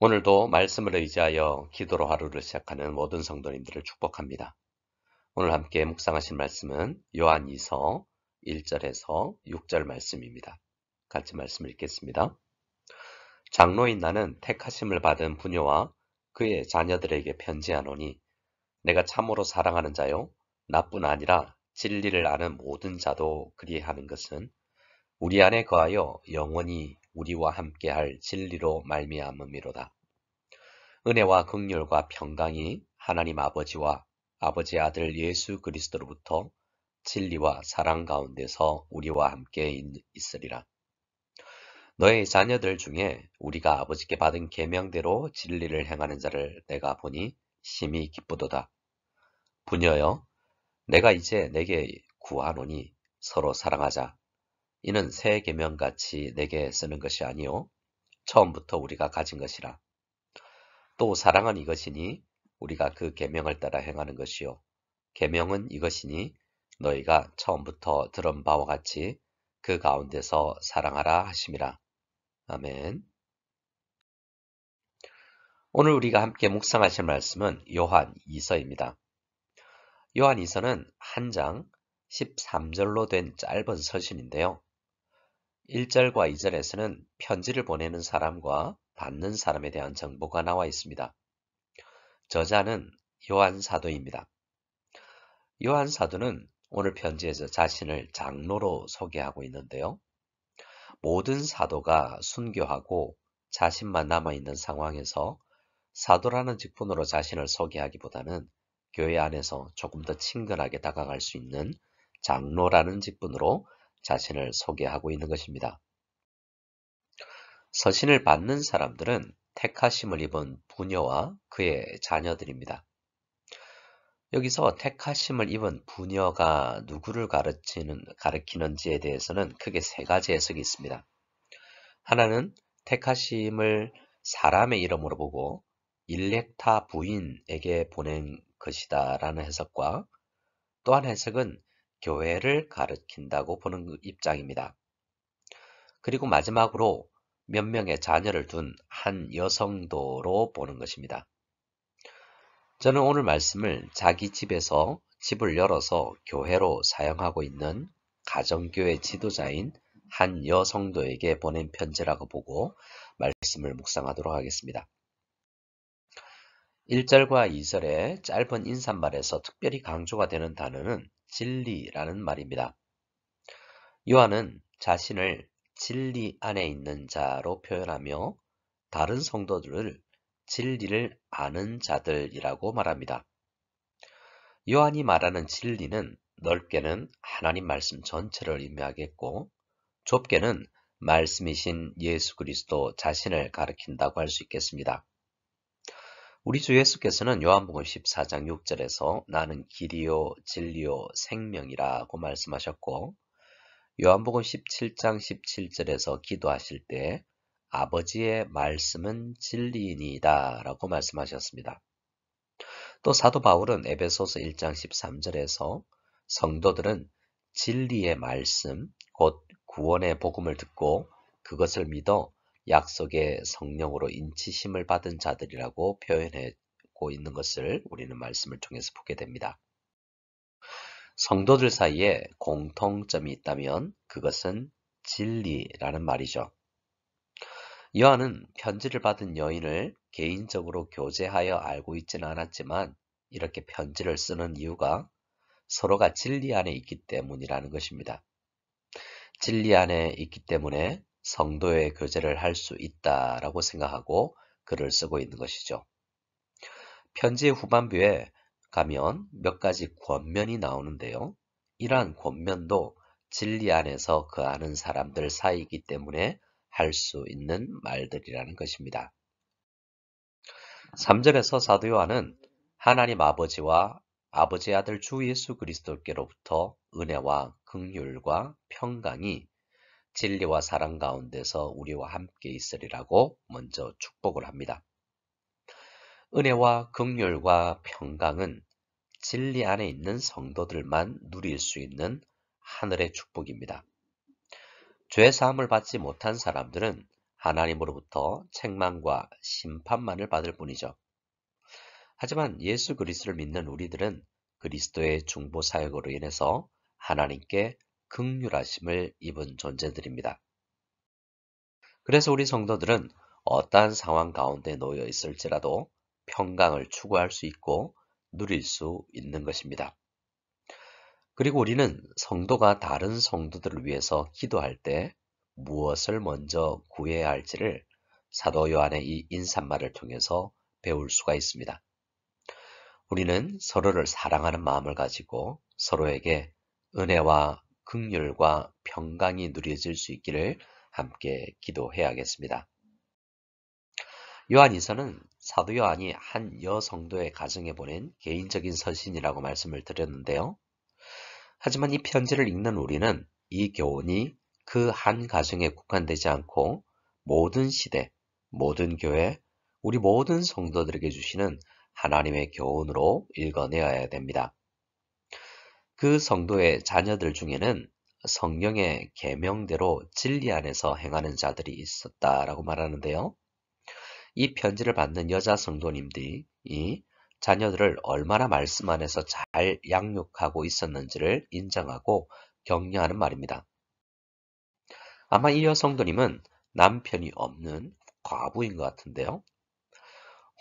오늘도 말씀을 의지하여 기도로 하루를 시작하는 모든 성도님들을 축복합니다. 오늘 함께 묵상하실 말씀은 요한이서 1절에서 6절 말씀입니다. 같이 말씀을 읽겠습니다. 장로인 나는 택하심을 받은 부녀와 그의 자녀들에게 편지하노니 내가 참으로 사랑하는 자요 나뿐 아니라 진리를 아는 모든 자도 그리하는 것은 우리 안에 거하여 영원히 우리와 함께할 진리로 말미암음이로다. 은혜와 긍휼과 평강이 하나님 아버지와 아버지의 아들 예수 그리스도로부터 진리와 사랑 가운데서 우리와 함께 있으리라. 너의 자녀들 중에 우리가 아버지께 받은 계명대로 진리를 행하는 자를 내가 보니 심히 기쁘도다. 부녀여, 내가 이제 내게 구하노니 서로 사랑하자. 이는 새 계명같이 내게 쓰는 것이 아니요 처음부터 우리가 가진 것이라. 또 사랑은 이것이니 우리가 그 계명을 따라 행하는 것이요 계명은 이것이니 너희가 처음부터 들은 바와 같이 그 가운데서 사랑하라 하심이라. 아멘. 오늘 우리가 함께 묵상하실 말씀은 요한 2서입니다. 요한 2서는 한 장 13절로 된 짧은 서신인데요. 1절과 2절에서는 편지를 보내는 사람과 받는 사람에 대한 정보가 나와 있습니다. 저자는 요한 사도입니다. 요한 사도는 오늘 편지에서 자신을 장로로 소개하고 있는데요. 모든 사도가 순교하고 자신만 남아있는 상황에서 사도라는 직분으로 자신을 소개하기보다는 교회 안에서 조금 더 친근하게 다가갈 수 있는 장로라는 직분으로 자신을 소개하고 있는 것입니다. 서신을 받는 사람들은 택하심을 입은 부녀와 그의 자녀들입니다. 여기서 택하심을 입은 부녀가 누구를 가리키는지에 대해서는 크게 세 가지 해석이 있습니다. 하나는 택하심을 사람의 이름으로 보고 일렉타 부인에게 보낸 것이다 라는 해석과 또 한 해석은 교회를 가리킨다고 보는 입장입니다. 그리고 마지막으로 몇 명의 자녀를 둔 한 여성도로 보는 것입니다. 저는 오늘 말씀을 자기 집에서 집을 열어서 교회로 사용하고 있는 가정교회 지도자인 한 여성도에게 보낸 편지라고 보고 말씀을 묵상하도록 하겠습니다. 1절과 2절의 짧은 인사말에서 특별히 강조가 되는 단어는 진리라는 말입니다. 요한은 자신을 진리 안에 있는 자로 표현하며 다른 성도들을 진리를 아는 자들이라고 말합니다. 요한이 말하는 진리는 넓게는 하나님 말씀 전체를 의미하겠고 좁게는 말씀이신 예수 그리스도 자신을 가리킨다고 할 수 있겠습니다. 우리 주 예수께서는 요한복음 14장 6절에서 나는 길이요 진리요 생명이라고 말씀하셨고 요한복음 17장 17절에서 기도하실 때 아버지의 말씀은 진리이니이다 라고 말씀하셨습니다. 또 사도 바울은 에베소서 1장 13절에서 성도들은 진리의 말씀, 곧 구원의 복음을 듣고 그것을 믿어 약속의 성령으로 인치심을 받은 자들이라고 표현하고 있는 것을 우리는 말씀을 통해서 보게 됩니다. 성도들 사이에 공통점이 있다면 그것은 진리라는 말이죠. 요한은 편지를 받은 여인을 개인적으로 교제하여 알고 있지는 않았지만 이렇게 편지를 쓰는 이유가 서로가 진리 안에 있기 때문이라는 것입니다. 진리 안에 있기 때문에 성도의 교제를 할 수 있다라고 생각하고 글을 쓰고 있는 것이죠. 편지의 후반부에 가면 몇 가지 권면이 나오는데요. 이러한 권면도 진리 안에서 거하는 사람들 사이이기 때문에 할 수 있는 말들이라는 것입니다. 3절에서 사도 요한은 하나님 아버지와 아버지의 아들 주 예수 그리스도께로부터 은혜와 긍휼과 평강이 진리와 사랑 가운데서 우리와 함께 있으리라고 먼저 축복을 합니다. 은혜와 긍휼과 평강은 진리 안에 있는 성도들만 누릴 수 있는 하늘의 축복입니다. 죄 사함을 받지 못한 사람들은 하나님으로부터 책망과 심판만을 받을 뿐이죠. 하지만 예수 그리스도를 믿는 우리들은 그리스도의 중보 사역으로 인해서 하나님께 긍휼하심을 입은 존재들입니다. 그래서 우리 성도들은 어떠한 상황 가운데 놓여 있을지라도 평강을 추구할 수 있고 누릴 수 있는 것입니다. 그리고 우리는 성도가 다른 성도들을 위해서 기도할 때 무엇을 먼저 구해야 할지를 사도 요한의 이 인사말을 통해서 배울 수가 있습니다. 우리는 서로를 사랑하는 마음을 가지고 서로에게 은혜와 긍휼과 평강이 누려질 수 있기를 함께 기도해야겠습니다. 요한이서는 사도 요한이 한 여성도의 가정에 보낸 개인적인 서신이라고 말씀을 드렸는데요. 하지만 이 편지를 읽는 우리는 이 교훈이 그 한 가정에 국한되지 않고 모든 시대, 모든 교회, 우리 모든 성도들에게 주시는 하나님의 교훈으로 읽어내어야 됩니다. 그 성도의 자녀들 중에는 성령의 계명대로 진리 안에서 행하는 자들이 있었다라고 말하는데요. 이 편지를 받는 여자 성도님들이 이 자녀들을 얼마나 말씀 안에서 잘 양육하고 있었는지를 인정하고 격려하는 말입니다. 아마 이 여성도님은 남편이 없는 과부인 것 같은데요.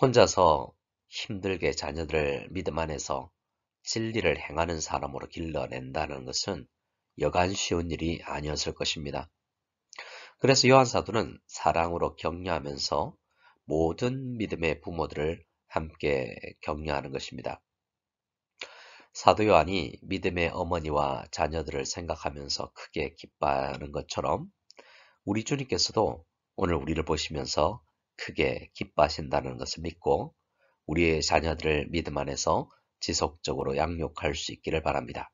혼자서 힘들게 자녀들을 믿음 안에서 진리를 행하는 사람으로 길러낸다는 것은 여간 쉬운 일이 아니었을 것입니다. 그래서 요한 사도는 사랑으로 격려하면서 모든 믿음의 부모들을 함께 격려하는 것입니다. 사도 요한이 믿음의 어머니와 자녀들을 생각하면서 크게 기뻐하는 것처럼 우리 주님께서도 오늘 우리를 보시면서 크게 기뻐하신다는 것을 믿고 우리의 자녀들을 믿음 안에서 지속적으로 양육할 수 있기를 바랍니다.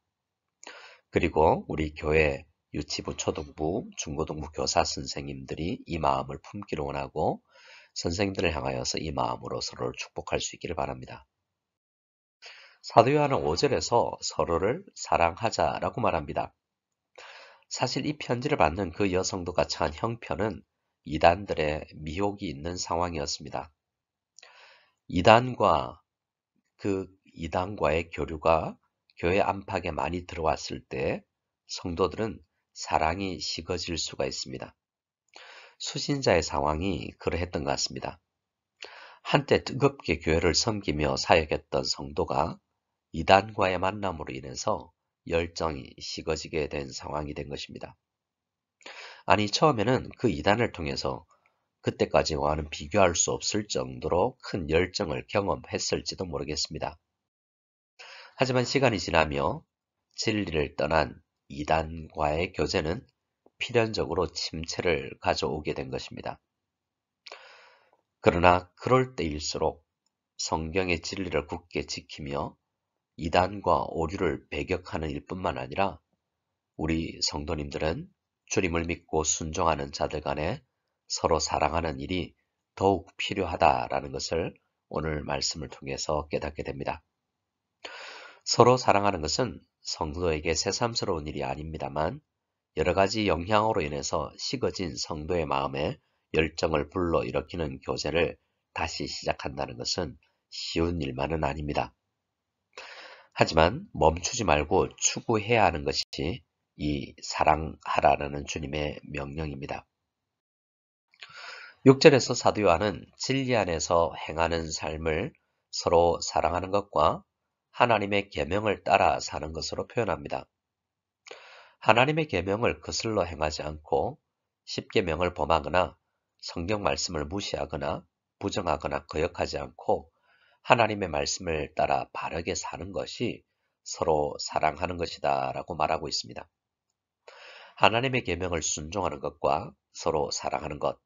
그리고 우리 교회 유치부, 초등부, 중고등부 교사 선생님들이 이 마음을 품기를 원하고 선생님들을 향하여서 이 마음으로 서로를 축복할 수 있기를 바랍니다. 사도 요한은 5절에서 서로를 사랑하자라고 말합니다. 사실 이 편지를 받는 그 여성도가 처한 형편은 이단들의 미혹이 있는 상황이었습니다. 이단과의 교류가 교회 안팎에 많이 들어왔을 때 성도들은 사랑이 식어질 수가 있습니다. 수신자의 상황이 그러했던 것 같습니다. 한때 뜨겁게 교회를 섬기며 사역했던 성도가 이단과의 만남으로 인해서 열정이 식어지게 된 상황이 된 것입니다. 아니, 처음에는 그 이단을 통해서 그때까지와는 비교할 수 없을 정도로 큰 열정을 경험했을지도 모르겠습니다. 하지만 시간이 지나며 진리를 떠난 이단과의 교제는 필연적으로 침체를 가져오게 된 것입니다. 그러나 그럴 때일수록 성경의 진리를 굳게 지키며 이단과 오류를 배격하는 일뿐만 아니라 우리 성도님들은 주님을 믿고 순종하는 자들 간에 서로 사랑하는 일이 더욱 필요하다라는 것을 오늘 말씀을 통해서 깨닫게 됩니다. 서로 사랑하는 것은 성도에게 새삼스러운 일이 아닙니다만 여러 가지 영향으로 인해서 식어진 성도의 마음에 열정을 불러일으키는 교제를 다시 시작한다는 것은 쉬운 일만은 아닙니다. 하지만 멈추지 말고 추구해야 하는 것이 이 사랑하라는 주님의 명령입니다. 6절에서 사도 요한은 진리 안에서 행하는 삶을 서로 사랑하는 것과 하나님의 계명을 따라 사는 것으로 표현합니다. 하나님의 계명을 거슬러 행하지 않고 십계명을 범하거나 성경 말씀을 무시하거나 부정하거나 거역하지 않고 하나님의 말씀을 따라 바르게 사는 것이 서로 사랑하는 것이다 라고 말하고 있습니다. 하나님의 계명을 순종하는 것과 서로 사랑하는 것,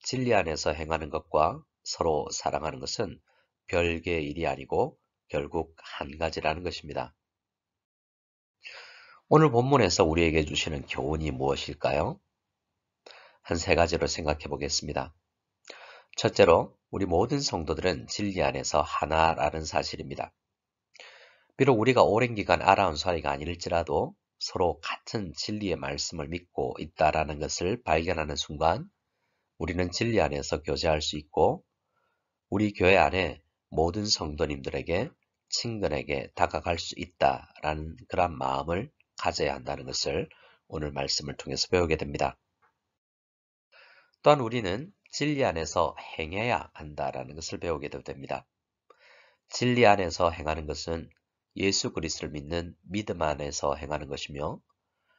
진리 안에서 행하는 것과 서로 사랑하는 것은 별개의 일이 아니고 결국 한 가지라는 것입니다. 오늘 본문에서 우리에게 주시는 교훈이 무엇일까요? 한 세 가지로 생각해 보겠습니다. 첫째로, 우리 모든 성도들은 진리 안에서 하나라는 사실입니다. 비록 우리가 오랜 기간 알아온 사이가 아닐지라도 서로 같은 진리의 말씀을 믿고 있다라는 것을 발견하는 순간 우리는 진리 안에서 교제할 수 있고 우리 교회 안에 모든 성도님들에게 친근하게 다가갈 수 있다라는 그런 마음을 가져야 한다는 것을 오늘 말씀을 통해서 배우게 됩니다. 또한 우리는 진리 안에서 행해야 한다라는 것을 배우게 됩니다. 진리 안에서 행하는 것은 예수 그리스도를 믿는 믿음 안에서 행하는 것이며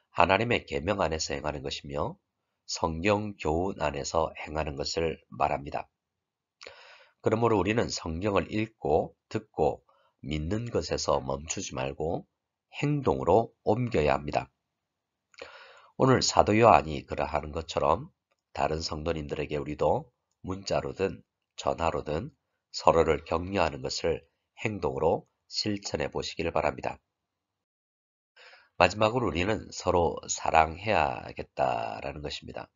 하나님의 계명 안에서 행하는 것이며 성경 교훈 안에서 행하는 것을 말합니다. 그러므로 우리는 성경을 읽고 듣고 믿는 것에서 멈추지 말고 행동으로 옮겨야 합니다. 오늘 사도 요한이 그러하는 것처럼 다른 성도님들에게 우리도 문자로든 전화로든 서로를 격려하는 것을 행동으로 실천해 보시길 바랍니다. 마지막으로 우리는 서로 사랑해야겠다라는 것입니다.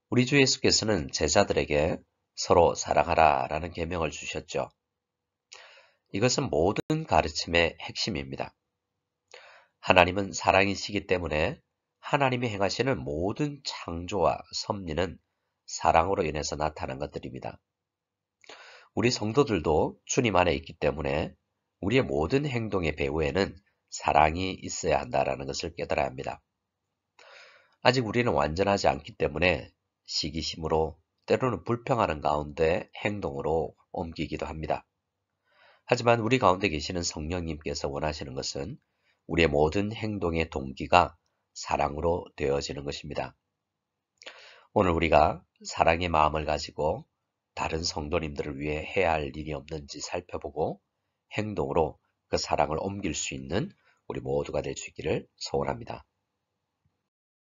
우리 주 예수께서는 제자들에게 서로 사랑하라라는 계명을 주셨죠. 이것은 모든 가르침의 핵심입니다. 하나님은 사랑이시기 때문에 하나님이 행하시는 모든 창조와 섭리는 사랑으로 인해서 나타난 것들입니다. 우리 성도들도 주님 안에 있기 때문에 우리의 모든 행동의 배후에는 사랑이 있어야 한다는 것을 깨달아야 합니다. 아직 우리는 완전하지 않기 때문에 시기심으로 때로는 불평하는 가운데 행동으로 옮기기도 합니다. 하지만 우리 가운데 계시는 성령님께서 원하시는 것은 우리의 모든 행동의 동기가 사랑으로 되어지는 것입니다. 오늘 우리가 사랑의 마음을 가지고 다른 성도님들을 위해 해야 할 일이 없는지 살펴보고 행동으로 그 사랑을 옮길 수 있는 우리 모두가 될 수 있기를 소원합니다.